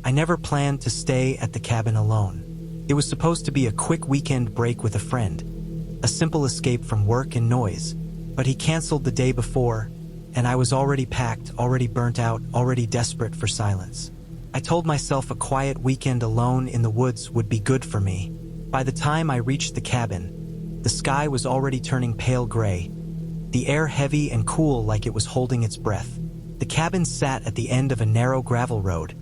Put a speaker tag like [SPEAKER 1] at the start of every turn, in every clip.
[SPEAKER 1] I never planned to stay at the cabin alone. It was supposed to be a quick weekend break with a friend, a simple escape from work and noise, but he canceled the day before, and I was already packed, already burnt out, already desperate for silence. I told myself a quiet weekend alone in the woods would be good for me. By the time I reached the cabin, the sky was already turning pale gray, the air heavy and cool like it was holding its breath. The cabin sat at the end of a narrow gravel road,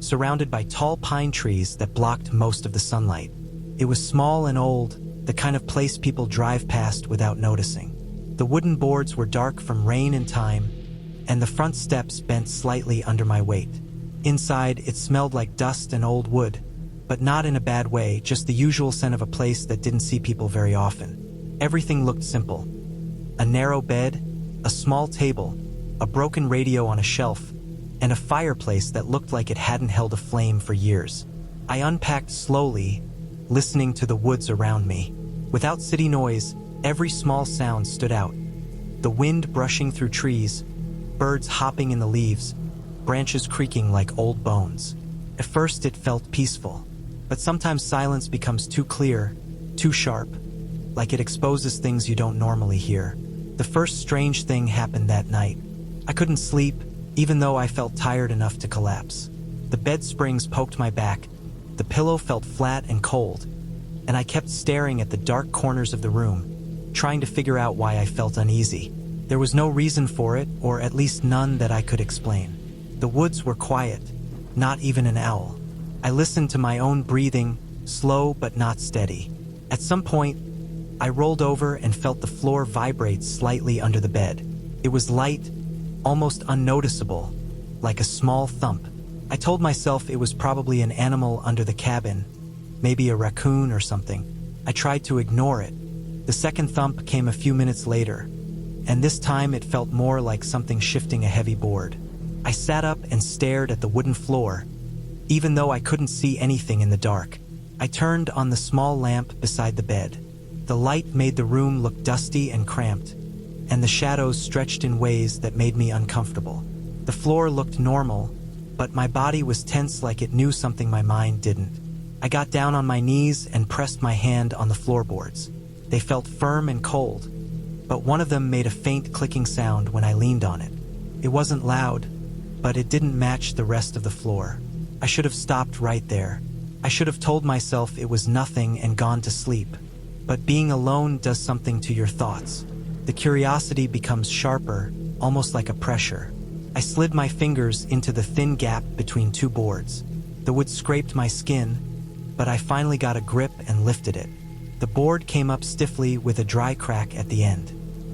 [SPEAKER 1] surrounded by tall pine trees that blocked most of the sunlight. It was small and old, the kind of place people drive past without noticing. The wooden boards were dark from rain and time, and the front steps bent slightly under my weight. Inside, it smelled like dust and old wood, but not in a bad way, just the usual scent of a place that didn't see people very often. Everything looked simple. A narrow bed, a small table, a broken radio on a shelf, and a fireplace that looked like it hadn't held a flame for years. I unpacked slowly, listening to the woods around me. Without city noise, every small sound stood out. The wind brushing through trees, birds hopping in the leaves, branches creaking like old bones. At first it felt peaceful, but sometimes silence becomes too clear, too sharp, like it exposes things you don't normally hear. The first strange thing happened that night. I couldn't sleep, even though I felt tired enough to collapse. The bed springs poked my back, the pillow felt flat and cold, and I kept staring at the dark corners of the room, trying to figure out why I felt uneasy. There was no reason for it, or at least none that I could explain. The woods were quiet, not even an owl. I listened to my own breathing, slow but not steady. At some point, I rolled over and felt the floor vibrate slightly under the bed. It was light, almost unnoticeable, like a small thump. I told myself it was probably an animal under the cabin, maybe a raccoon or something. I tried to ignore it. The second thump came a few minutes later, and this time it felt more like something shifting a heavy board. I sat up and stared at the wooden floor, even though I couldn't see anything in the dark. I turned on the small lamp beside the bed. The light made the room look dusty and cramped, and the shadows stretched in ways that made me uncomfortable. The floor looked normal, but my body was tense like it knew something my mind didn't. I got down on my knees and pressed my hand on the floorboards. They felt firm and cold, but one of them made a faint clicking sound when I leaned on it. It wasn't loud, but it didn't match the rest of the floor. I should have stopped right there. I should have told myself it was nothing and gone to sleep. But being alone does something to your thoughts. The curiosity becomes sharper, almost like a pressure. I slid my fingers into the thin gap between two boards. The wood scraped my skin, but I finally got a grip and lifted it. The board came up stiffly with a dry crack at the end.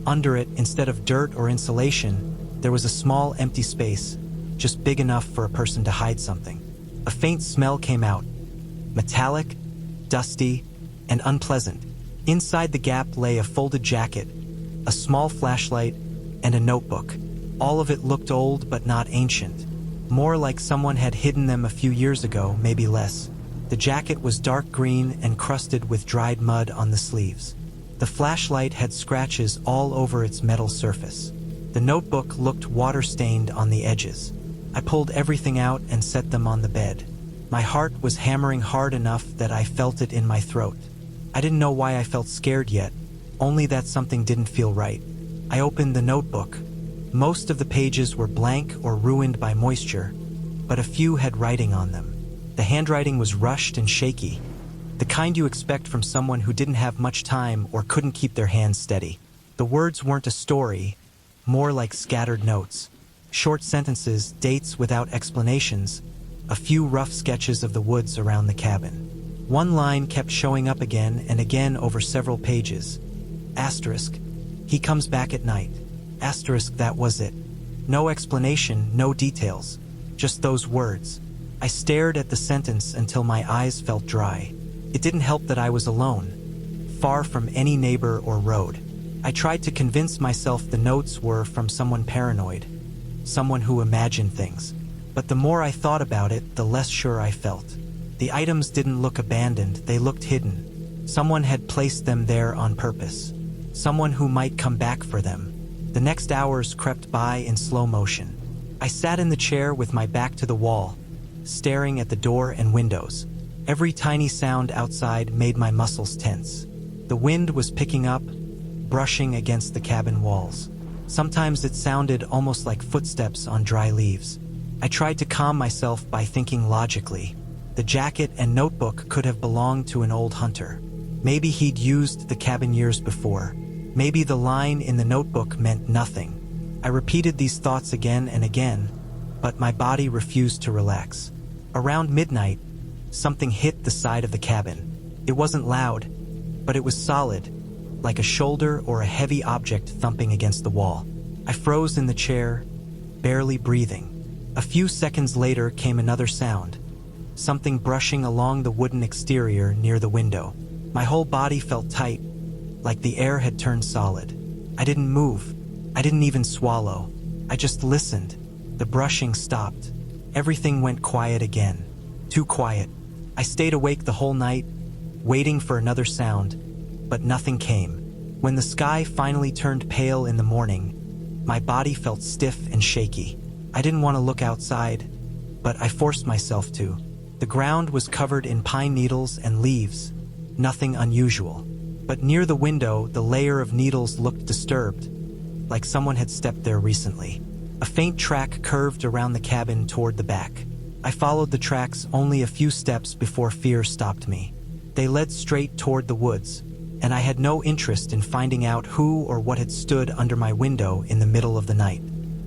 [SPEAKER 1] Under it, instead of dirt or insulation, there was a small empty space, just big enough for a person to hide something. A faint smell came out, metallic, dusty, and unpleasant. Inside the gap lay a folded jacket, a small flashlight, and a notebook. All of it looked old but not ancient. More like someone had hidden them a few years ago, maybe less. The jacket was dark green and crusted with dried mud on the sleeves. The flashlight had scratches all over its metal surface. The notebook looked water-stained on the edges. I pulled everything out and set them on the bed. My heart was hammering hard enough that I felt it in my throat. I didn't know why I felt scared yet, only that something didn't feel right. I opened the notebook. Most of the pages were blank or ruined by moisture, but a few had writing on them. The handwriting was rushed and shaky, the kind you expect from someone who didn't have much time or couldn't keep their hands steady. The words weren't a story, more like scattered notes. Short sentences, dates without explanations, a few rough sketches of the woods around the cabin. One line kept showing up again and again over several pages. Asterisk, he comes back at night. Asterisk, that was it. No explanation, no details, just those words. I stared at the sentence until my eyes felt dry. It didn't help that I was alone, far from any neighbor or road. I tried to convince myself the notes were from someone paranoid, someone who imagined things. But the more I thought about it, the less sure I felt. The items didn't look abandoned, they looked hidden. Someone had placed them there on purpose. Someone who might come back for them. The next hours crept by in slow motion. I sat in the chair with my back to the wall, staring at the door and windows. Every tiny sound outside made my muscles tense. The wind was picking up, brushing against the cabin walls. Sometimes it sounded almost like footsteps on dry leaves. I tried to calm myself by thinking logically. The jacket and notebook could have belonged to an old hunter. Maybe he'd used the cabin years before. Maybe the line in the notebook meant nothing. I repeated these thoughts again and again, but my body refused to relax. Around midnight, something hit the side of the cabin. It wasn't loud, but it was solid, like a shoulder or a heavy object thumping against the wall. I froze in the chair, barely breathing. A few seconds later came another sound, something brushing along the wooden exterior near the window. My whole body felt tight, like the air had turned solid. I didn't move. I didn't even swallow. I just listened. The brushing stopped. Everything went quiet again. Too quiet. I stayed awake the whole night, waiting for another sound, but nothing came. When the sky finally turned pale in the morning, my body felt stiff and shaky. I didn't want to look outside, but I forced myself to. The ground was covered in pine needles and leaves, nothing unusual. But near the window, the layer of needles looked disturbed, like someone had stepped there recently. A faint track curved around the cabin toward the back. I followed the tracks only a few steps before fear stopped me. They led straight toward the woods, and I had no interest in finding out who or what had stood under my window in the middle of the night.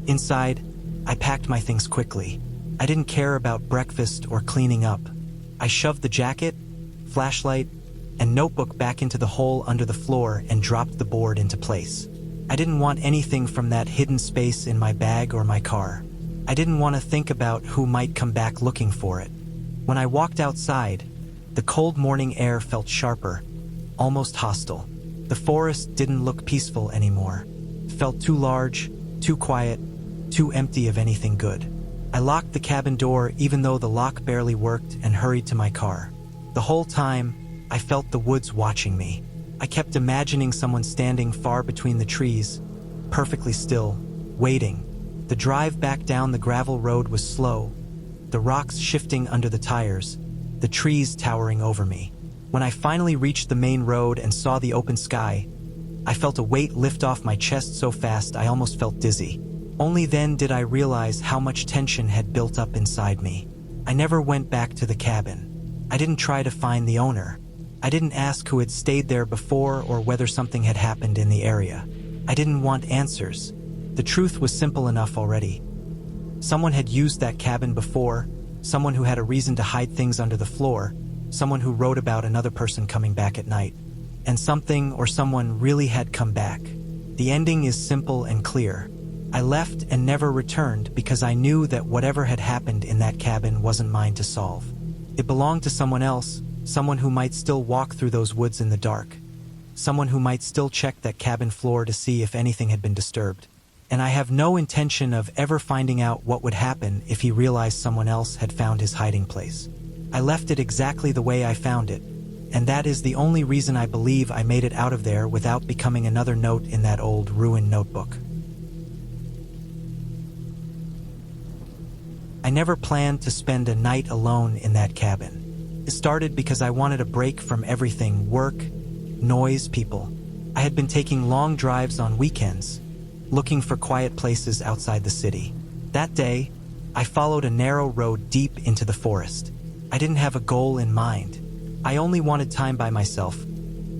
[SPEAKER 1] Inside, I packed my things quickly. I didn't care about breakfast or cleaning up. I shoved the jacket, flashlight, and notebook back into the hole under the floor and dropped the board into place. I didn't want anything from that hidden space in my bag or my car. I didn't want to think about who might come back looking for it. When I walked outside, the cold morning air felt sharper, almost hostile. The forest didn't look peaceful anymore. It felt too large, too quiet, too empty of anything good. I locked the cabin door even though the lock barely worked and hurried to my car. The whole time, I felt the woods watching me. I kept imagining someone standing far between the trees, perfectly still, waiting. The drive back down the gravel road was slow, the rocks shifting under the tires, the trees towering over me. When I finally reached the main road and saw the open sky, I felt a weight lift off my chest so fast I almost felt dizzy. Only then did I realize how much tension had built up inside me. I never went back to the cabin. I didn't try to find the owner. I didn't ask who had stayed there before or whether something had happened in the area. I didn't want answers. The truth was simple enough already. Someone had used that cabin before, someone who had a reason to hide things under the floor, someone who wrote about another person coming back at night. And something or someone really had come back. The ending is simple and clear. I left and never returned because I knew that whatever had happened in that cabin wasn't mine to solve. It belonged to someone else, someone who might still walk through those woods in the dark, someone who might still check that cabin floor to see if anything had been disturbed. And I have no intention of ever finding out what would happen if he realized someone else had found his hiding place. I left it exactly the way I found it, and that is the only reason I believe I made it out of there without becoming another note in that old ruined notebook. I never planned to spend a night alone in that cabin. It started because I wanted a break from everything: work, noise, people. I had been taking long drives on weekends, looking for quiet places outside the city. That day, I followed a narrow road deep into the forest. I didn't have a goal in mind. I only wanted time by myself,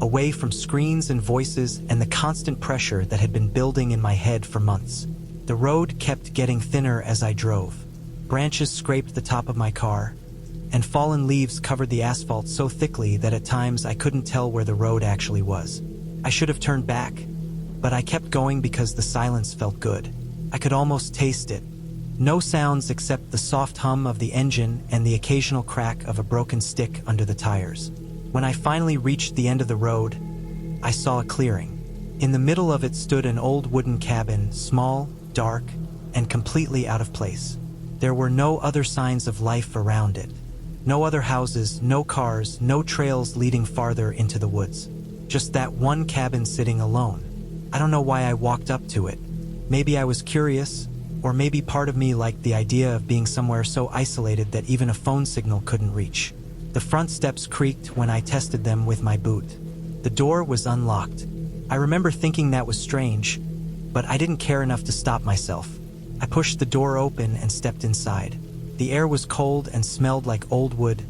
[SPEAKER 1] away from screens and voices and the constant pressure that had been building in my head for months. The road kept getting thinner as I drove. Branches scraped the top of my car, and fallen leaves covered the asphalt so thickly that at times I couldn't tell where the road actually was. I should have turned back, but I kept going because the silence felt good. I could almost taste it. No sounds except the soft hum of the engine and the occasional crack of a broken stick under the tires. When I finally reached the end of the road, I saw a clearing. In the middle of it stood an old wooden cabin, small, dark, and completely out of place. There were no other signs of life around it. No other houses, no cars, no trails leading farther into the woods. Just that one cabin sitting alone. I don't know why I walked up to it. Maybe I was curious, Or maybe part of me liked the idea of being somewhere so isolated that even a phone signal couldn't reach. The front steps creaked when I tested them with my boot. The door was unlocked. I remember thinking that was strange, but I didn't care enough to stop myself. I pushed the door open and stepped inside. The air was cold and smelled like old wood,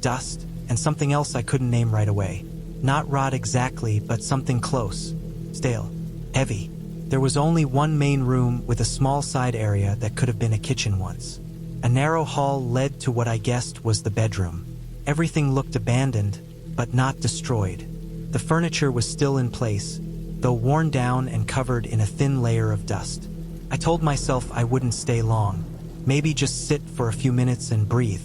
[SPEAKER 1] dust, and something else I couldn't name right away. Not rot exactly, but something close. Stale. Heavy. There was only one main room with a small side area that could have been a kitchen once. A narrow hall led to what I guessed was the bedroom. Everything looked abandoned, but not destroyed. The furniture was still in place, though worn down and covered in a thin layer of dust. I told myself I wouldn't stay long, maybe just sit for a few minutes and breathe.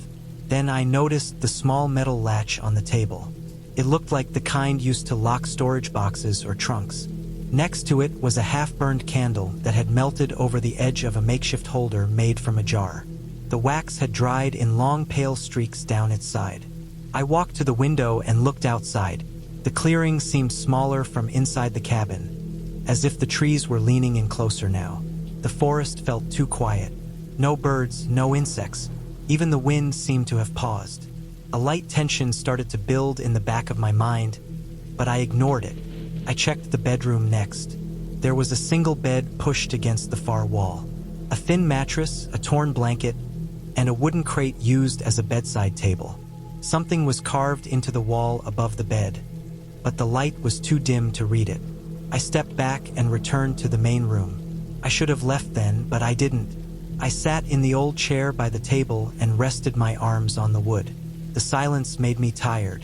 [SPEAKER 1] Then I noticed the small metal latch on the table. It looked like the kind used to lock storage boxes or trunks. Next to it was a half-burned candle that had melted over the edge of a makeshift holder made from a jar. The wax had dried in long pale streaks down its side. I walked to the window and looked outside. The clearing seemed smaller from inside the cabin, as if the trees were leaning in closer now. The forest felt too quiet. No birds, no insects. Even the wind seemed to have paused. A light tension started to build in the back of my mind, but I ignored it. I checked the bedroom next. There was a single bed pushed against the far wall. A thin mattress, a torn blanket, and a wooden crate used as a bedside table. Something was carved into the wall above the bed, but the light was too dim to read it. I stepped back and returned to the main room. I should have left then, but I didn't. I sat in the old chair by the table and rested my arms on the wood. The silence made me tired.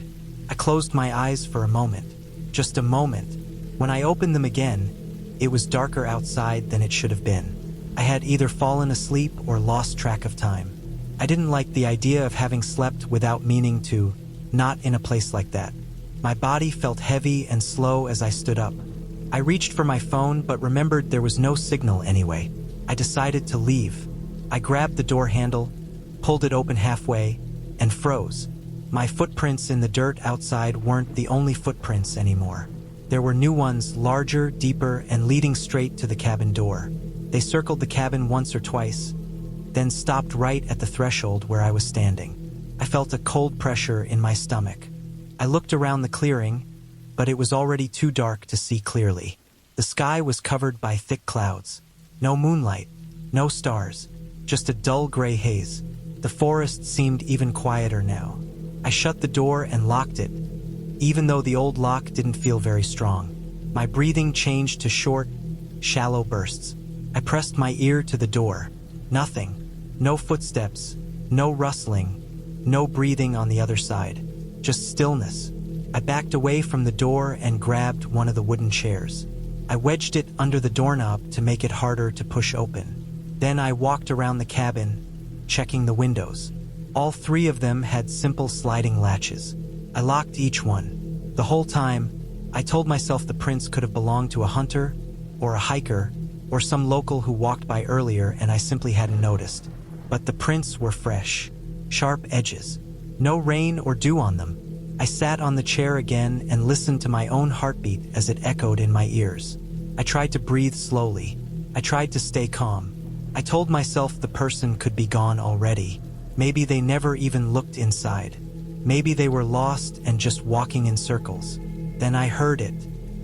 [SPEAKER 1] I closed my eyes for a moment. Just a moment. When I opened them again, it was darker outside than it should have been. I had either fallen asleep or lost track of time. I didn't like the idea of having slept without meaning to, not in a place like that. My body felt heavy and slow as I stood up. I reached for my phone but remembered there was no signal anyway. I decided to leave. I grabbed the door handle, pulled it open halfway, and froze. My footprints in the dirt outside weren't the only footprints anymore. There were new ones, larger, deeper, and leading straight to the cabin door. They circled the cabin once or twice, then stopped right at the threshold where I was standing. I felt a cold pressure in my stomach. I looked around the clearing, but it was already too dark to see clearly. The sky was covered by thick clouds. No moonlight, no stars, just a dull gray haze. The forest seemed even quieter now. I shut the door and locked it, even though the old lock didn't feel very strong. My breathing changed to short, shallow bursts. I pressed my ear to the door. Nothing. No footsteps, no rustling, no breathing on the other side. Just stillness. I backed away from the door and grabbed one of the wooden chairs. I wedged it under the doorknob to make it harder to push open. Then I walked around the cabin, checking the windows. All three of them had simple sliding latches. I locked each one. The whole time, I told myself the prints could have belonged to a hunter, or a hiker, or some local who walked by earlier and I simply hadn't noticed. But the prints were fresh, sharp edges. No rain or dew on them. I sat on the chair again and listened to my own heartbeat as it echoed in my ears. I tried to breathe slowly. I tried to stay calm. I told myself the person could be gone already. Maybe they never even looked inside. Maybe they were lost and just walking in circles. Then I heard it,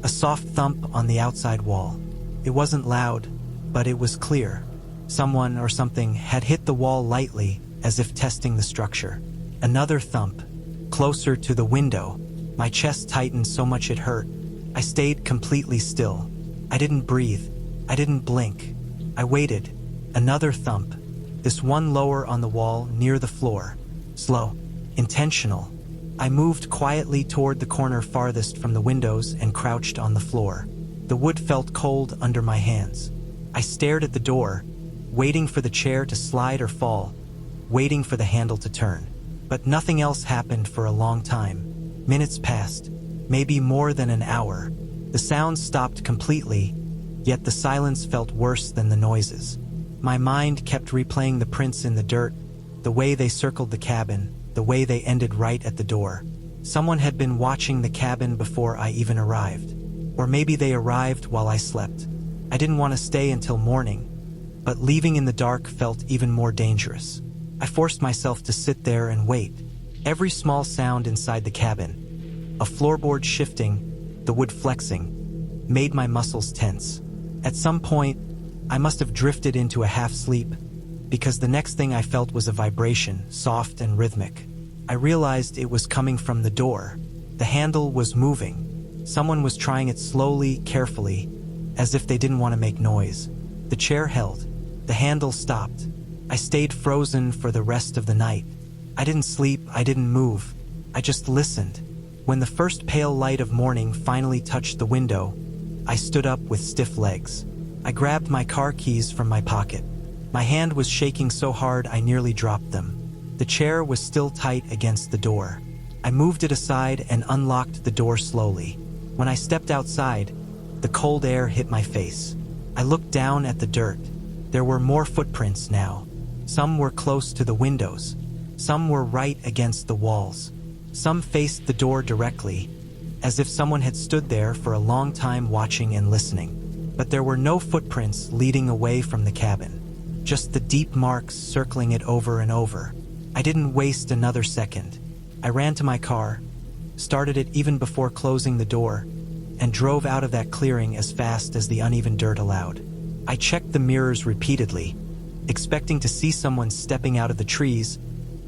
[SPEAKER 1] a soft thump on the outside wall. It wasn't loud, but it was clear. Someone or something had hit the wall lightly, as if testing the structure. Another thump, closer to the window. My chest tightened so much it hurt. I stayed completely still. I didn't breathe. I didn't blink. I waited. Another thump. This one lower on the wall near the floor. Slow. Intentional. I moved quietly toward the corner farthest from the windows and crouched on the floor. The wood felt cold under my hands. I stared at the door, waiting for the chair to slide or fall, waiting for the handle to turn. But nothing else happened for a long time. Minutes passed, maybe more than an hour. The sounds stopped completely, yet the silence felt worse than the noises. My mind kept replaying the prints in the dirt, the way they circled the cabin, the way they ended right at the door. Someone had been watching the cabin before I even arrived. Or maybe they arrived while I slept. I didn't want to stay until morning, but leaving in the dark felt even more dangerous. I forced myself to sit there and wait. Every small sound inside the cabin, a floorboard shifting, the wood flexing, made my muscles tense. At some point, I must have drifted into a half-sleep, because the next thing I felt was a vibration, soft and rhythmic. I realized it was coming from the door. The handle was moving. Someone was trying it slowly, carefully, as if they didn't want to make noise. The chair held. The handle stopped. I stayed frozen for the rest of the night. I didn't sleep, I didn't move. I just listened. When the first pale light of morning finally touched the window, I stood up with stiff legs. I grabbed my car keys from my pocket. My hand was shaking so hard I nearly dropped them. The chair was still tight against the door. I moved it aside and unlocked the door slowly. When I stepped outside, the cold air hit my face. I looked down at the dirt. There were more footprints now. Some were close to the windows. Some were right against the walls. Some faced the door directly, as if someone had stood there for a long time watching and listening. But there were no footprints leading away from the cabin, just the deep marks circling it over and over. I didn't waste another second. I ran to my car, started it even before closing the door, and drove out of that clearing as fast as the uneven dirt allowed. I checked the mirrors repeatedly, expecting to see someone stepping out of the trees,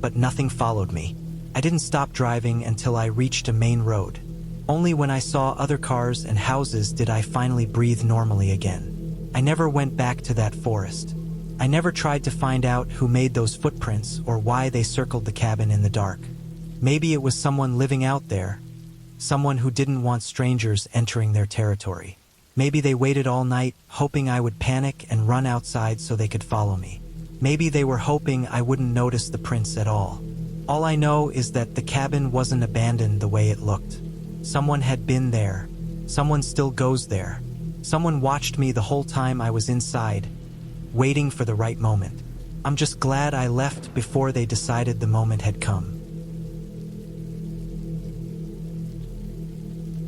[SPEAKER 1] but nothing followed me. I didn't stop driving until I reached a main road. Only when I saw other cars and houses did I finally breathe normally again. I never went back to that forest. I never tried to find out who made those footprints or why they circled the cabin in the dark. Maybe it was someone living out there, someone who didn't want strangers entering their territory. Maybe they waited all night, hoping I would panic and run outside so they could follow me. Maybe they were hoping I wouldn't notice the prints at all. All I know is that the cabin wasn't abandoned the way it looked. Someone had been there. Someone still goes there. Someone watched me the whole time I was inside, waiting for the right moment. I'm just glad I left before they decided the moment had come.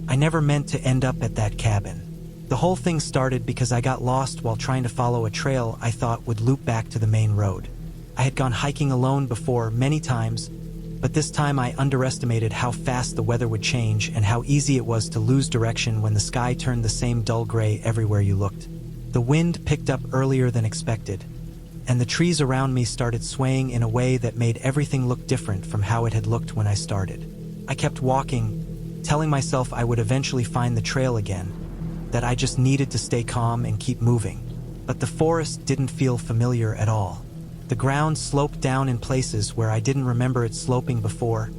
[SPEAKER 1] I never meant to end up at that cabin. The whole thing started because I got lost while trying to follow a trail I thought would loop back to the main road. I had gone hiking alone before many times, but this time I underestimated how fast the weather would change and how easy it was to lose direction when the sky turned the same dull gray everywhere you looked. The wind picked up earlier than expected, and the trees around me started swaying in a way that made everything look different from how it had looked when I started. I kept walking, telling myself I would eventually find the trail again, that I just needed to stay calm and keep moving. But the forest didn't feel familiar at all. The ground sloped down in places where I didn't remember it sloping before,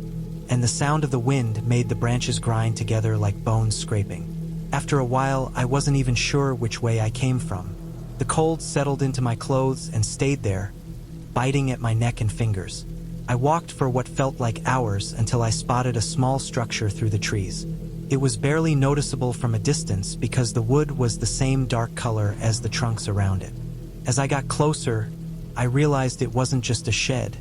[SPEAKER 1] and the sound of the wind made the branches grind together like bones scraping. After a while, I wasn't even sure which way I came from. The cold settled into my clothes and stayed there, biting at my neck and fingers. I walked for what felt like hours until I spotted a small structure through the trees. It was barely noticeable from a distance because the wood was the same dark color as the trunks around it. As I got closer, I realized it wasn't just a shed.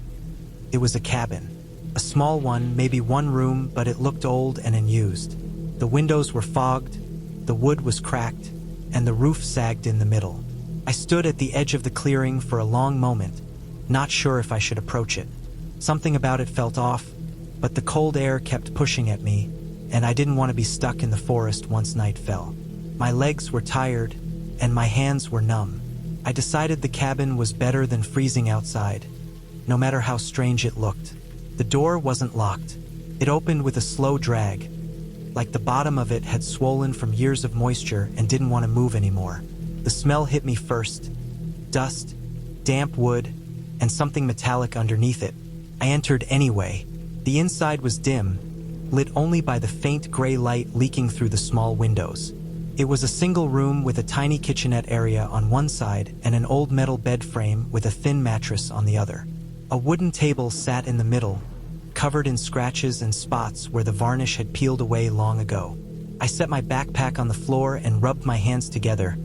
[SPEAKER 1] It was a cabin. A small one, maybe one room, but it looked old and unused. The windows were fogged, the wood was cracked, and the roof sagged in the middle. I stood at the edge of the clearing for a long moment, not sure if I should approach it. Something about it felt off, but the cold air kept pushing at me, and I didn't want to be stuck in the forest once night fell. My legs were tired, and my hands were numb. I decided the cabin was better than freezing outside, no matter how strange it looked. The door wasn't locked. It opened with a slow drag, like the bottom of it had swollen from years of moisture and didn't want to move anymore. The smell hit me first: dust, damp wood, and something metallic underneath it. I entered anyway. The inside was dim, lit only by the faint gray light leaking through the small windows. It was a single room with a tiny kitchenette area on one side and an old metal bed frame with a thin mattress on the other. A wooden table sat in the middle, covered in scratches and spots where the varnish had peeled away long ago. I set my backpack on the floor and rubbed my hands together,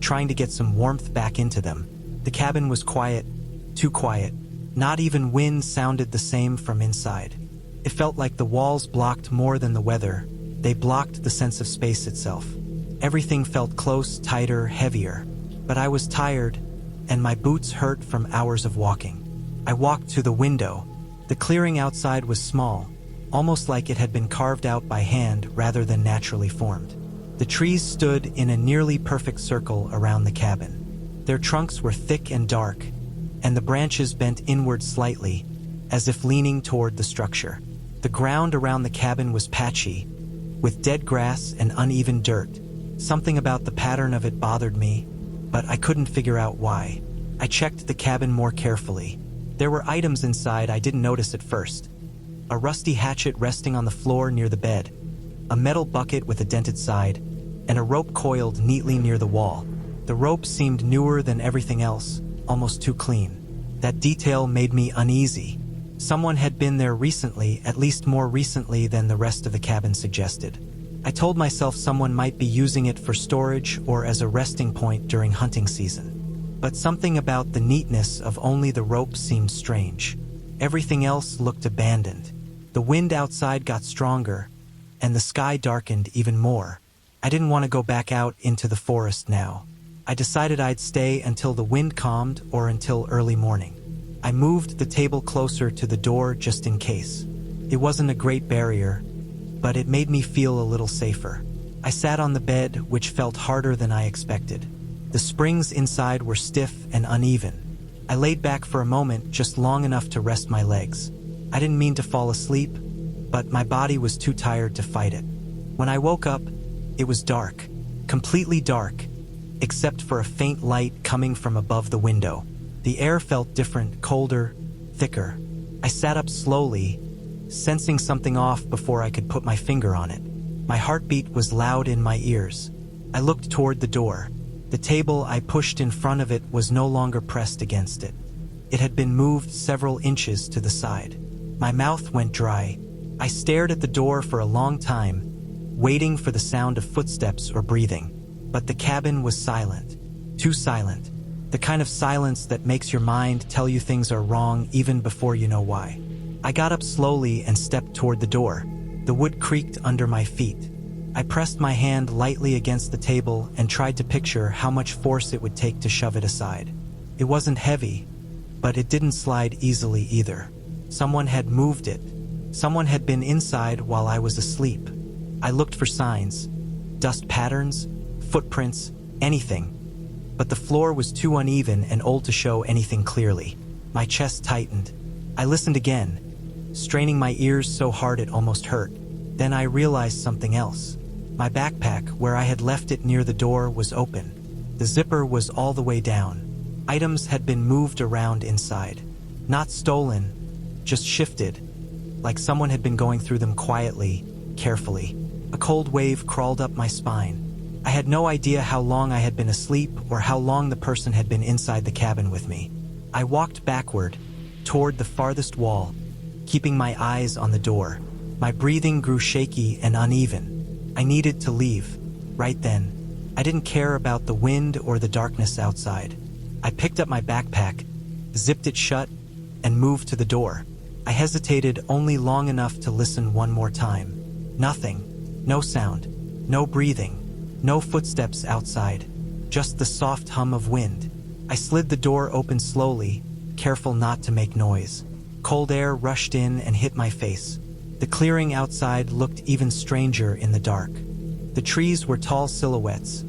[SPEAKER 1] trying to get some warmth back into them. The cabin was quiet, too quiet. Not even wind sounded the same from inside. It felt like the walls blocked more than the weather. They blocked the sense of space itself. Everything felt close, tighter, heavier. But I was tired, and my boots hurt from hours of walking. I walked to the window. The clearing outside was small, almost like it had been carved out by hand rather than naturally formed. The trees stood in a nearly perfect circle around the cabin. Their trunks were thick and dark, and the branches bent inward slightly, as if leaning toward the structure. The ground around the cabin was patchy, with dead grass and uneven dirt. Something about the pattern of it bothered me, but I couldn't figure out why. I checked the cabin more carefully. There were items inside I didn't notice at first. A rusty hatchet resting on the floor near the bed, a metal bucket with a dented side, and a rope coiled neatly near the wall. The rope seemed newer than everything else, almost too clean. That detail made me uneasy. Someone had been there recently, at least more recently than the rest of the cabin suggested. I told myself someone might be using it for storage or as a resting point during hunting season. But something about the neatness of only the rope seemed strange. Everything else looked abandoned. The wind outside got stronger, and the sky darkened even more. I didn't want to go back out into the forest now. I decided I'd stay until the wind calmed or until early morning. I moved the table closer to the door just in case. It wasn't a great barrier, but it made me feel a little safer. I sat on the bed, which felt harder than I expected. The springs inside were stiff and uneven. I laid back for a moment, just long enough to rest my legs. I didn't mean to fall asleep, but my body was too tired to fight it. When I woke up, it was dark, completely dark, except for a faint light coming from above the window. The air felt different, colder, thicker. I sat up slowly, sensing something off before I could put my finger on it. My heartbeat was loud in my ears. I looked toward the door. The table I pushed in front of it was no longer pressed against it. It had been moved several inches to the side. My mouth went dry. I stared at the door for a long time, waiting for the sound of footsteps or breathing. But the cabin was silent. Too silent. The kind of silence that makes your mind tell you things are wrong even before you know why. I got up slowly and stepped toward the door. The wood creaked under my feet. I pressed my hand lightly against the table and tried to picture how much force it would take to shove it aside. It wasn't heavy, but it didn't slide easily either. Someone had moved it. Someone had been inside while I was asleep. I looked for signs, dust patterns, footprints, anything. But the floor was too uneven and old to show anything clearly. My chest tightened. I listened again, straining my ears so hard it almost hurt. Then I realized something else. My backpack, where I had left it near the door, was open. The zipper was all the way down. Items had been moved around inside. Not stolen, just shifted, like someone had been going through them quietly, carefully. A cold wave crawled up my spine. I had no idea how long I had been asleep or how long the person had been inside the cabin with me. I walked backward, toward the farthest wall, keeping my eyes on the door. My breathing grew shaky and uneven. I needed to leave, right then. I didn't care about the wind or the darkness outside. I picked up my backpack, zipped it shut, and moved to the door. I hesitated only long enough to listen one more time. Nothing. No sound. No breathing. No footsteps outside. Just the soft hum of wind. I slid the door open slowly, careful not to make noise. Cold air rushed in and hit my face. The clearing outside looked even stranger in the dark. The trees were tall silhouettes,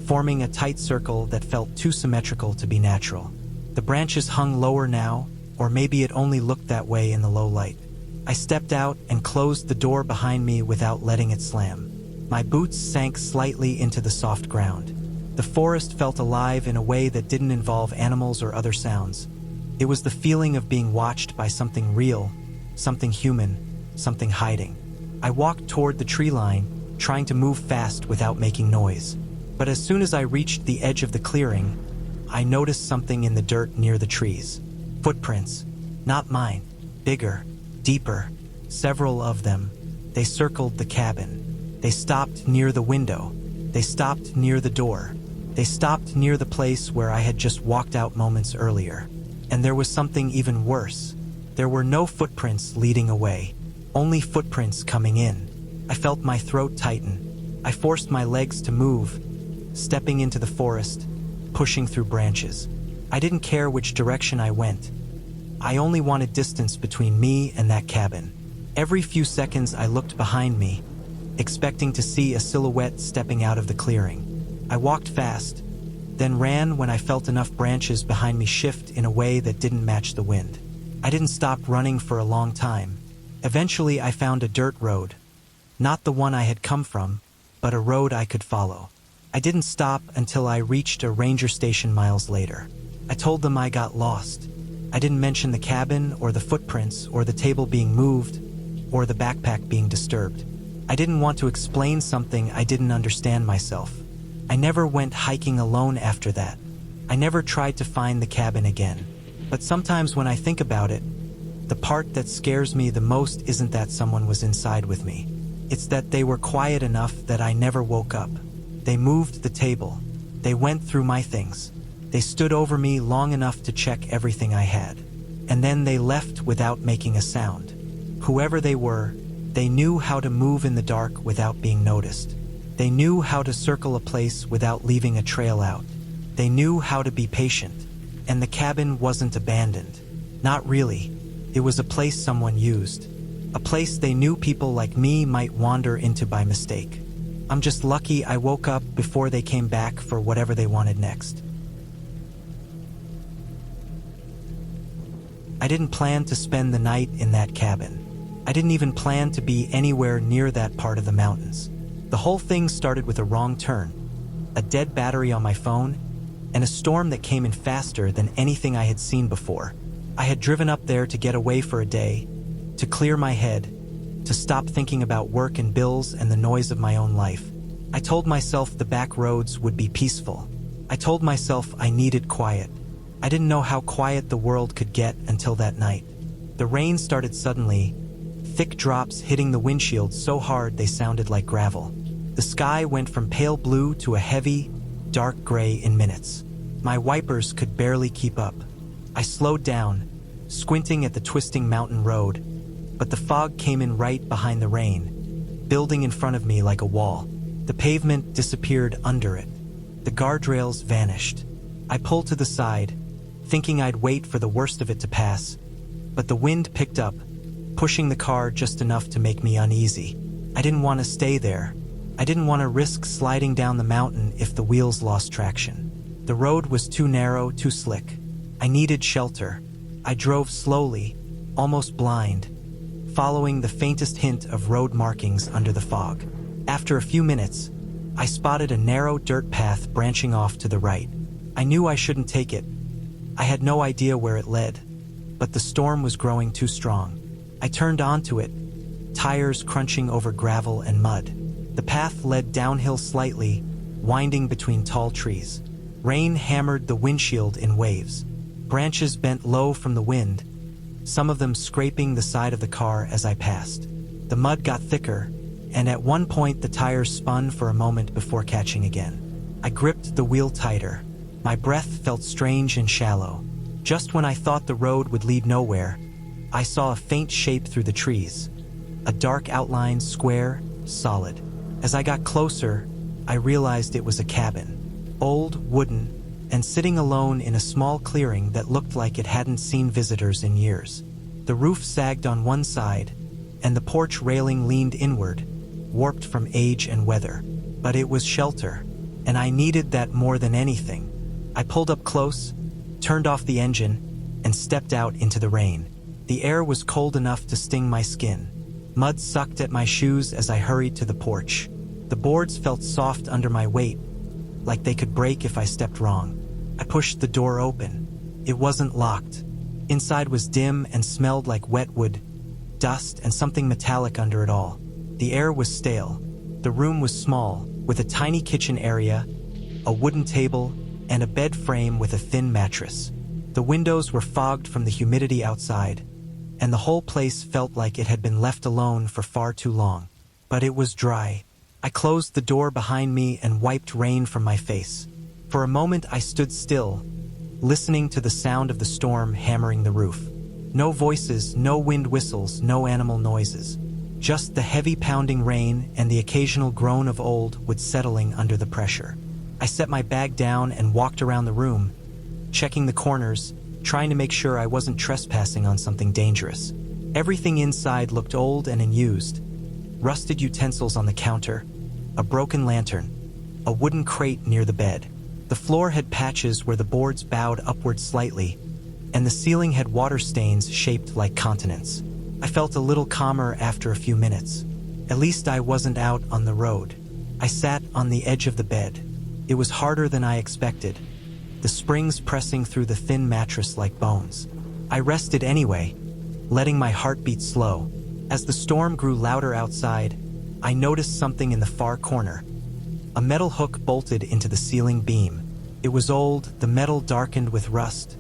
[SPEAKER 1] forming a tight circle that felt too symmetrical to be natural. The branches hung lower now, or maybe it only looked that way in the low light. I stepped out and closed the door behind me without letting it slam. My boots sank slightly into the soft ground. The forest felt alive in a way that didn't involve animals or other sounds. It was the feeling of being watched by something real, something human, something hiding. I walked toward the tree line, trying to move fast without making noise. But as soon as I reached the edge of the clearing, I noticed something in the dirt near the trees. Footprints. Not mine. Bigger. Deeper. Several of them. They circled the cabin. They stopped near the window. They stopped near the door. They stopped near the place where I had just walked out moments earlier. And there was something even worse. There were no footprints leading away, only footprints coming in. I felt my throat tighten. I forced my legs to move, stepping into the forest, pushing through branches. I didn't care which direction I went. I only wanted distance between me and that cabin. Every few seconds I looked behind me, expecting to see a silhouette stepping out of the clearing. I walked fast, then ran when I felt enough branches behind me shift in a way that didn't match the wind. I didn't stop running for a long time. Eventually I found a dirt road. Not the one I had come from, but a road I could follow. I didn't stop until I reached a ranger station miles later. I told them I got lost. I didn't mention the cabin or the footprints or the table being moved or the backpack being disturbed. I didn't want to explain something I didn't understand myself. I never went hiking alone after that. I never tried to find the cabin again. But sometimes when I think about it, the part that scares me the most isn't that someone was inside with me. It's that they were quiet enough that I never woke up. They moved the table. They went through my things. They stood over me long enough to check everything I had. And then they left without making a sound. Whoever they were, they knew how to move in the dark without being noticed. They knew how to circle a place without leaving a trail out. They knew how to be patient. And the cabin wasn't abandoned. Not really. It was a place someone used. A place they knew people like me might wander into by mistake. I'm just lucky I woke up before they came back for whatever they wanted next. I didn't plan to spend the night in that cabin. I didn't even plan to be anywhere near that part of the mountains. The whole thing started with a wrong turn, a dead battery on my phone, and a storm that came in faster than anything I had seen before. I had driven up there to get away for a day, to clear my head, to stop thinking about work and bills and the noise of my own life. I told myself the back roads would be peaceful. I told myself I needed quiet. I didn't know how quiet the world could get until that night. The rain started suddenly, thick drops hitting the windshield so hard they sounded like gravel. The sky went from pale blue to a heavy, dark gray in minutes. My wipers could barely keep up. I slowed down, squinting at the twisting mountain road, but the fog came in right behind the rain, building in front of me like a wall. The pavement disappeared under it. The guardrails vanished. I pulled to the side, thinking I'd wait for the worst of it to pass, but the wind picked up, pushing the car just enough to make me uneasy. I didn't want to stay there. I didn't want to risk sliding down the mountain if the wheels lost traction. The road was too narrow, too slick. I needed shelter. I drove slowly, almost blind, following the faintest hint of road markings under the fog. After a few minutes, I spotted a narrow dirt path branching off to the right. I knew I shouldn't take it. I had no idea where it led, but the storm was growing too strong. I turned onto it, tires crunching over gravel and mud. The path led downhill slightly, winding between tall trees. Rain hammered the windshield in waves. Branches bent low from the wind, some of them scraping the side of the car as I passed. The mud got thicker, and at one point the tires spun for a moment before catching again. I gripped the wheel tighter. My breath felt strange and shallow. Just when I thought the road would lead nowhere, I saw a faint shape through the trees. A dark outline, square, solid. As I got closer, I realized it was a cabin. Old, wooden, and sitting alone in a small clearing that looked like it hadn't seen visitors in years. The roof sagged on one side, and the porch railing leaned inward, warped from age and weather. But it was shelter, and I needed that more than anything. I pulled up close, turned off the engine, and stepped out into the rain. The air was cold enough to sting my skin. Mud sucked at my shoes as I hurried to the porch. The boards felt soft under my weight, like they could break if I stepped wrong. I pushed the door open. It wasn't locked. Inside was dim and smelled like wet wood, dust, and something metallic under it all. The air was stale. The room was small, with a tiny kitchen area, a wooden table, and a bed frame with a thin mattress. The windows were fogged from the humidity outside, and the whole place felt like it had been left alone for far too long. But it was dry. I closed the door behind me and wiped rain from my face. For a moment I stood still, listening to the sound of the storm hammering the roof. No voices, no wind whistles, no animal noises. Just the heavy pounding rain and the occasional groan of old wood settling under the pressure. I set my bag down and walked around the room, checking the corners, trying to make sure I wasn't trespassing on something dangerous. Everything inside looked old and unused. Rusted utensils on the counter, a broken lantern, a wooden crate near the bed. The floor had patches where the boards bowed upward slightly, and the ceiling had water stains shaped like continents. I felt a little calmer after a few minutes. At least I wasn't out on the road. I sat on the edge of the bed. It was harder than I expected, the springs pressing through the thin mattress like bones. I rested anyway, letting my heartbeat slow. As the storm grew louder outside, I noticed something in the far corner. A metal hook bolted into the ceiling beam. It was old, the metal darkened with rust,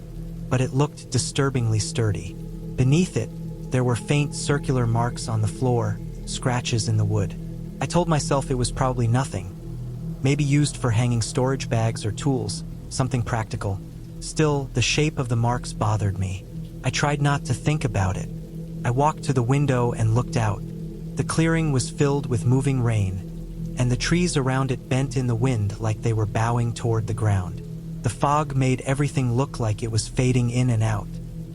[SPEAKER 1] but it looked disturbingly sturdy. Beneath it, there were faint circular marks on the floor, scratches in the wood. I told myself it was probably nothing, maybe used for hanging storage bags or tools, something practical. Still, the shape of the marks bothered me. I tried not to think about it. I walked to the window and looked out. The clearing was filled with moving rain, and the trees around it bent in the wind like they were bowing toward the ground. The fog made everything look like it was fading in and out.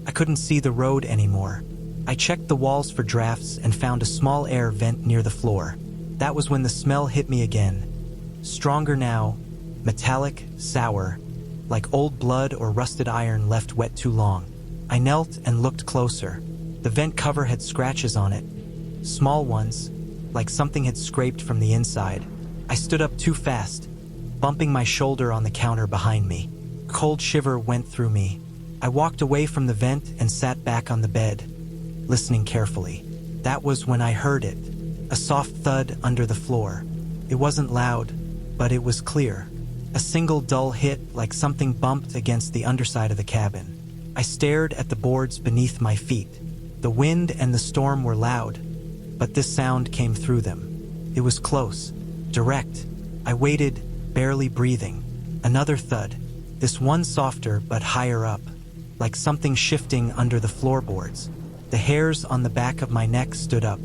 [SPEAKER 1] I couldn't see the road anymore. I checked the walls for drafts and found a small air vent near the floor. That was when the smell hit me again. Stronger now, metallic, sour, like old blood or rusted iron left wet too long. I knelt and looked closer. The vent cover had scratches on it, small ones, like something had scraped from the inside. I stood up too fast, bumping my shoulder on the counter behind me. A cold shiver went through me. I walked away from the vent and sat back on the bed, listening carefully. That was when I heard it, a soft thud under the floor. It wasn't loud, but it was clear. A single dull hit, like something bumped against the underside of the cabin. I stared at the boards beneath my feet. The wind and the storm were loud, but this sound came through them. It was close, direct. I waited, barely breathing. Another thud, this one softer but higher up, like something shifting under the floorboards. The hairs on the back of my neck stood up.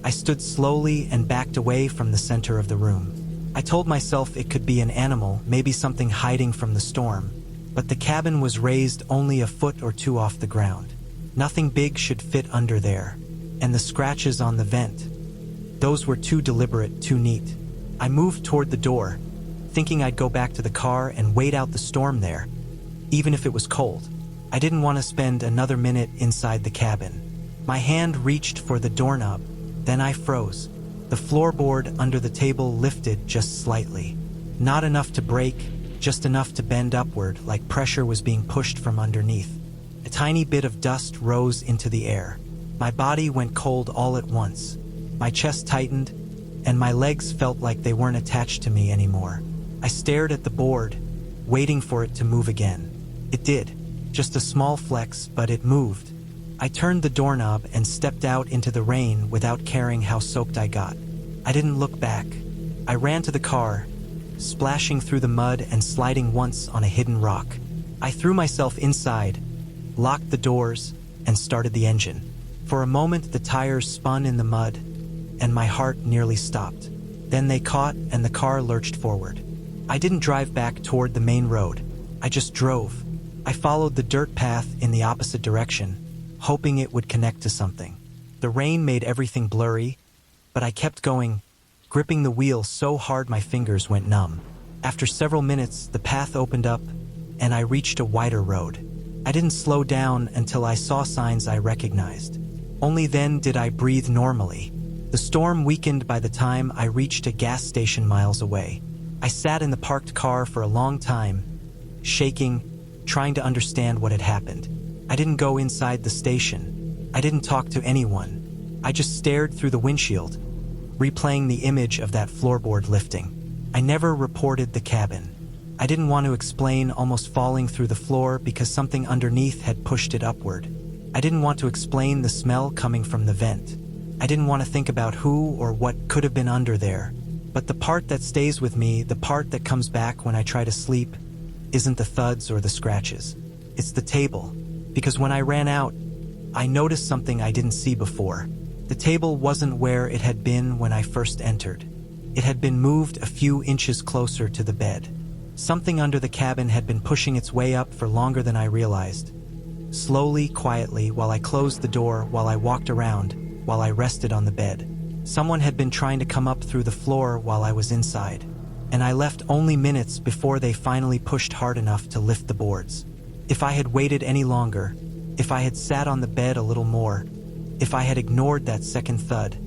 [SPEAKER 1] I stood slowly and backed away from the center of the room. I told myself it could be an animal, maybe something hiding from the storm, but the cabin was raised only a foot or two off the ground. Nothing big should fit under there. And the scratches on the vent, those were too deliberate, too neat. I moved toward the door, thinking I'd go back to the car and wait out the storm there, even if it was cold. I didn't want to spend another minute inside the cabin. My hand reached for the doorknob, then I froze. The floorboard under the table lifted just slightly. Not enough to break, just enough to bend upward, like pressure was being pushed from underneath. A tiny bit of dust rose into the air. My body went cold all at once. My chest tightened, and my legs felt like they weren't attached to me anymore. I stared at the board, waiting for it to move again. It did. Just a small flex, but it moved. I turned the doorknob and stepped out into the rain without caring how soaked I got. I didn't look back. I ran to the car, splashing through the mud and sliding once on a hidden rock. I threw myself inside, locked the doors, and started the engine. For a moment, the tires spun in the mud, and my heart nearly stopped. Then they caught, and the car lurched forward. I didn't drive back toward the main road. I just drove. I followed the dirt path in the opposite direction, hoping it would connect to something. The rain made everything blurry, but I kept going, gripping the wheel so hard my fingers went numb. After several minutes, the path opened up, and I reached a wider road. I didn't slow down until I saw signs I recognized. Only then did I breathe normally. The storm weakened by the time I reached a gas station miles away. I sat in the parked car for a long time, shaking, trying to understand what had happened. I didn't go inside the station. I didn't talk to anyone. I just stared through the windshield, replaying the image of that floorboard lifting. I never reported the cabin. I didn't want to explain almost falling through the floor because something underneath had pushed it upward. I didn't want to explain the smell coming from the vent. I didn't want to think about who or what could have been under there. But the part that stays with me, the part that comes back when I try to sleep, isn't the thuds or the scratches. It's the table. Because when I ran out, I noticed something I didn't see before. The table wasn't where it had been when I first entered. It had been moved a few inches closer to the bed. Something under the cabin had been pushing its way up for longer than I realized. Slowly, quietly, while I closed the door, while I walked around, while I rested on the bed. Someone had been trying to come up through the floor while I was inside, and I left only minutes before they finally pushed hard enough to lift the boards. If I had waited any longer, if I had sat on the bed a little more, if I had ignored that second thud,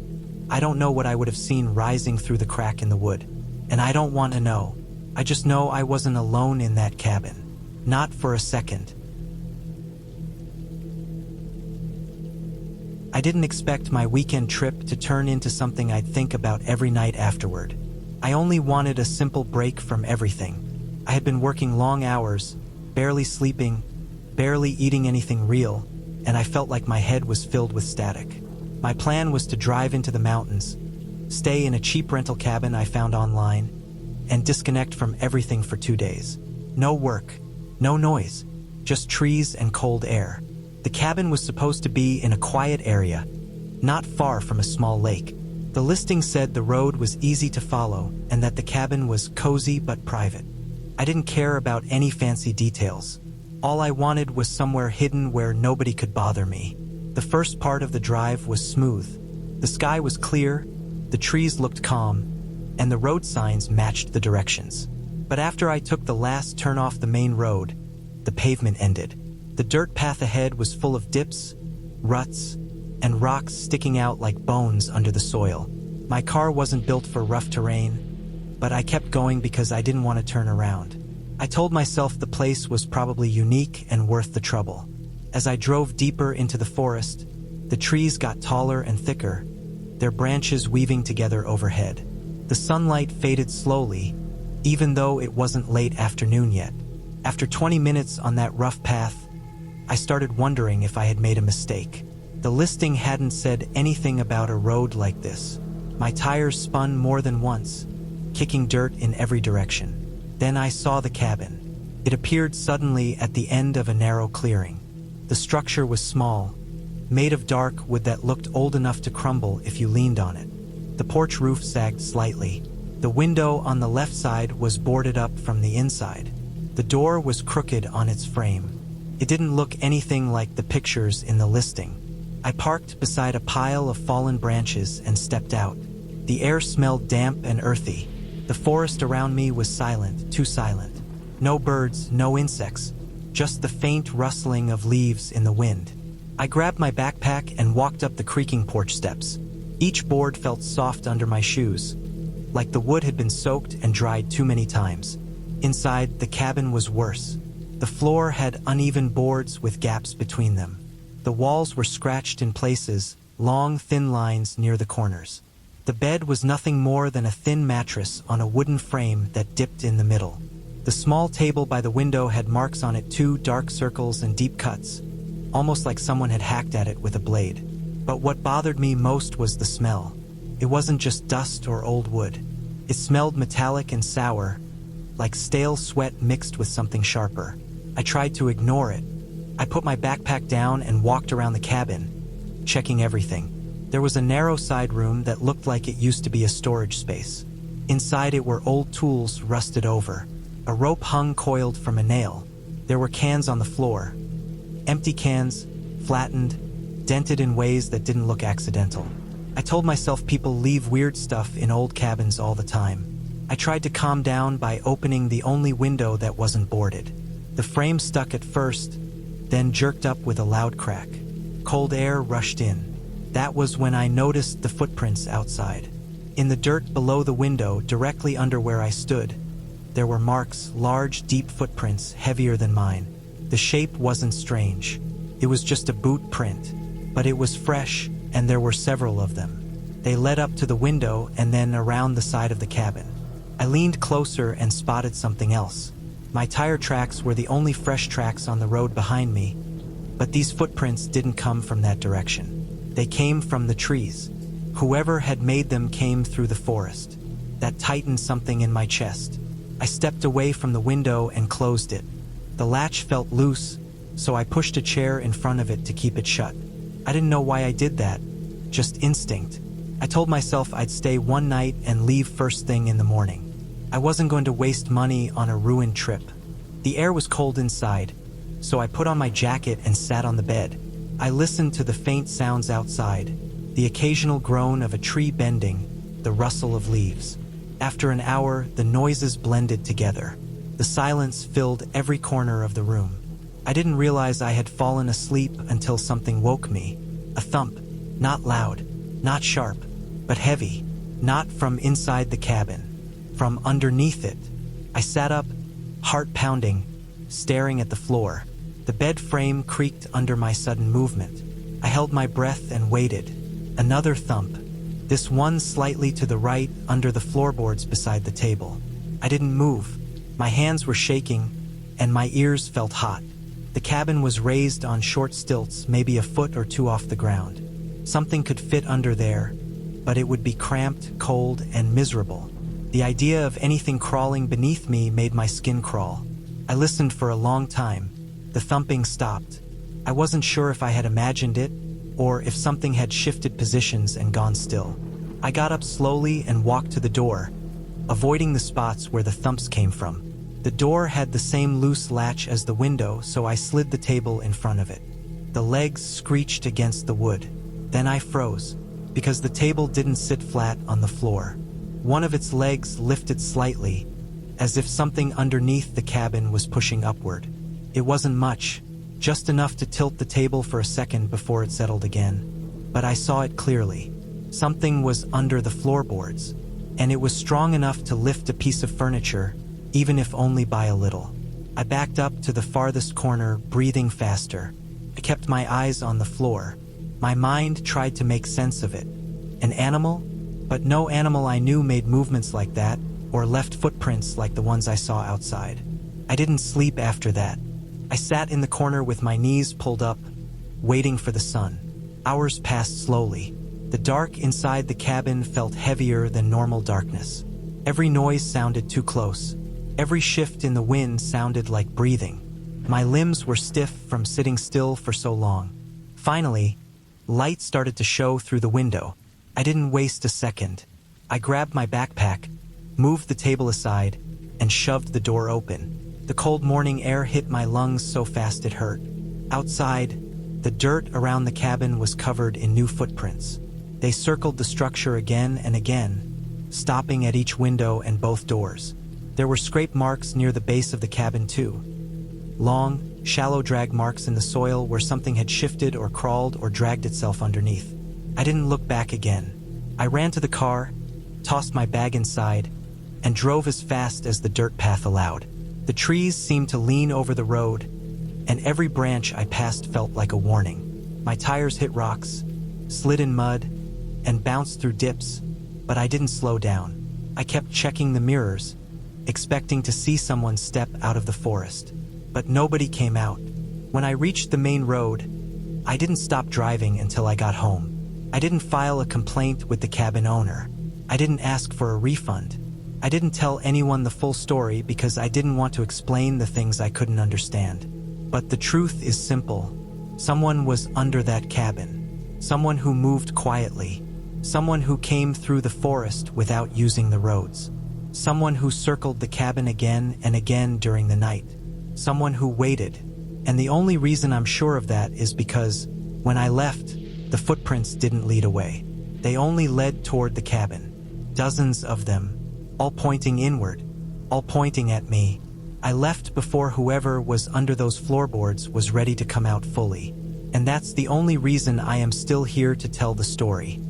[SPEAKER 1] I don't know what I would have seen rising through the crack in the wood. And I don't want to know. I just know I wasn't alone in that cabin. Not for a second. I didn't expect my weekend trip to turn into something I'd think about every night afterward. I only wanted a simple break from everything. I had been working long hours, barely sleeping, barely eating anything real, and I felt like my head was filled with static. My plan was to drive into the mountains, stay in a cheap rental cabin I found online, and disconnect from everything for 2 days. No work, no noise, just trees and cold air. The cabin was supposed to be in a quiet area, not far from a small lake. The listing said the road was easy to follow and that the cabin was cozy but private. I didn't care about any fancy details. All I wanted was somewhere hidden where nobody could bother me. The first part of the drive was smooth. The sky was clear, the trees looked calm, and the road signs matched the directions. But after I took the last turn off the main road, the pavement ended. The dirt path ahead was full of dips, ruts, and rocks sticking out like bones under the soil. My car wasn't built for rough terrain, but I kept going because I didn't want to turn around. I told myself the place was probably unique and worth the trouble. As I drove deeper into the forest, the trees got taller and thicker, their branches weaving together overhead. The sunlight faded slowly, even though it wasn't late afternoon yet. After 20 minutes on that rough path, I started wondering if I had made a mistake. The listing hadn't said anything about a road like this. My tires spun more than once, kicking dirt in every direction. Then I saw the cabin. It appeared suddenly at the end of a narrow clearing. The structure was small, made of dark wood that looked old enough to crumble if you leaned on it. The porch roof sagged slightly. The window on the left side was boarded up from the inside. The door was crooked on its frame. It didn't look anything like the pictures in the listing. I parked beside a pile of fallen branches and stepped out. The air smelled damp and earthy. The forest around me was silent, too silent. No birds, no insects, just the faint rustling of leaves in the wind. I grabbed my backpack and walked up the creaking porch steps. Each board felt soft under my shoes, like the wood had been soaked and dried too many times. Inside, the cabin was worse. The floor had uneven boards with gaps between them. The walls were scratched in places, long, thin lines near the corners. The bed was nothing more than a thin mattress on a wooden frame that dipped in the middle. The small table by the window had marks on it too, dark circles and deep cuts, almost like someone had hacked at it with a blade. But what bothered me most was the smell. It wasn't just dust or old wood. It smelled metallic and sour, like stale sweat mixed with something sharper. I tried to ignore it. I put my backpack down and walked around the cabin, checking everything. There was a narrow side room that looked like it used to be a storage space. Inside it were old tools rusted over. A rope hung coiled from a nail. There were cans on the floor. Empty cans, flattened, dented in ways that didn't look accidental. I told myself people leave weird stuff in old cabins all the time. I tried to calm down by opening the only window that wasn't boarded. The frame stuck at first, then jerked up with a loud crack. Cold air rushed in. That was when I noticed the footprints outside. In the dirt below the window, directly under where I stood, there were marks, large, deep footprints, heavier than mine. The shape wasn't strange. It was just a boot print, but it was fresh, and there were several of them. They led up to the window and then around the side of the cabin. I leaned closer and spotted something else. My tire tracks were the only fresh tracks on the road behind me, but these footprints didn't come from that direction. They came from the trees. Whoever had made them came through the forest. That tightened something in my chest. I stepped away from the window and closed it. The latch felt loose, so I pushed a chair in front of it to keep it shut. I didn't know why I did that, just instinct. I told myself I'd stay one night and leave first thing in the morning. I wasn't going to waste money on a ruined trip. The air was cold inside, so I put on my jacket and sat on the bed. I listened to the faint sounds outside, the occasional groan of a tree bending, the rustle of leaves. After an hour, the noises blended together. The silence filled every corner of the room. I didn't realize I had fallen asleep until something woke me. A thump, not loud, not sharp, but heavy, not from inside the cabin, from underneath it. I sat up, heart pounding, staring at the floor. The bed frame creaked under my sudden movement. I held my breath and waited. Another thump, this one slightly to the right under the floorboards beside the table. I didn't move. My hands were shaking, and my ears felt hot. The cabin was raised on short stilts, maybe a foot or two off the ground. Something could fit under there, but it would be cramped, cold, and miserable. The idea of anything crawling beneath me made my skin crawl. I listened for a long time. The thumping stopped. I wasn't sure if I had imagined it, or if something had shifted positions and gone still. I got up slowly and walked to the door, avoiding the spots where the thumps came from. The door had the same loose latch as the window, so I slid the table in front of it. The legs screeched against the wood. Then I froze, because the table didn't sit flat on the floor. One of its legs lifted slightly, as if something underneath the cabin was pushing upward. It wasn't much, just enough to tilt the table for a second before it settled again. But I saw it clearly. Something was under the floorboards, and it was strong enough to lift a piece of furniture, even if only by a little. I backed up to the farthest corner, breathing faster. I kept my eyes on the floor. My mind tried to make sense of it. An animal? But no animal I knew made movements like that, or left footprints like the ones I saw outside. I didn't sleep after that. I sat in the corner with my knees pulled up, waiting for the sun. Hours passed slowly. The dark inside the cabin felt heavier than normal darkness. Every noise sounded too close. Every shift in the wind sounded like breathing. My limbs were stiff from sitting still for so long. Finally, light started to show through the window. I didn't waste a second. I grabbed my backpack, moved the table aside, and shoved the door open. The cold morning air hit my lungs so fast it hurt. Outside, the dirt around the cabin was covered in new footprints. They circled the structure again and again, stopping at each window and both doors. There were scrape marks near the base of the cabin too. Long, shallow drag marks in the soil where something had shifted or crawled or dragged itself underneath. I didn't look back again. I ran to the car, tossed my bag inside, and drove as fast as the dirt path allowed. The trees seemed to lean over the road, and every branch I passed felt like a warning. My tires hit rocks, slid in mud, and bounced through dips, but I didn't slow down. I kept checking the mirrors, expecting to see someone step out of the forest. But nobody came out. When I reached the main road, I didn't stop driving until I got home. I didn't file a complaint with the cabin owner. I didn't ask for a refund. I didn't tell anyone the full story because I didn't want to explain the things I couldn't understand. But the truth is simple. Someone was under that cabin. Someone who moved quietly. Someone who came through the forest without using the roads. Someone who circled the cabin again and again during the night. Someone who waited. And the only reason I'm sure of that is because, when I left, the footprints didn't lead away. They only led toward the cabin. Dozens of them, all pointing inward, all pointing at me. I left before whoever was under those floorboards was ready to come out fully. And that's the only reason I am still here to tell the story.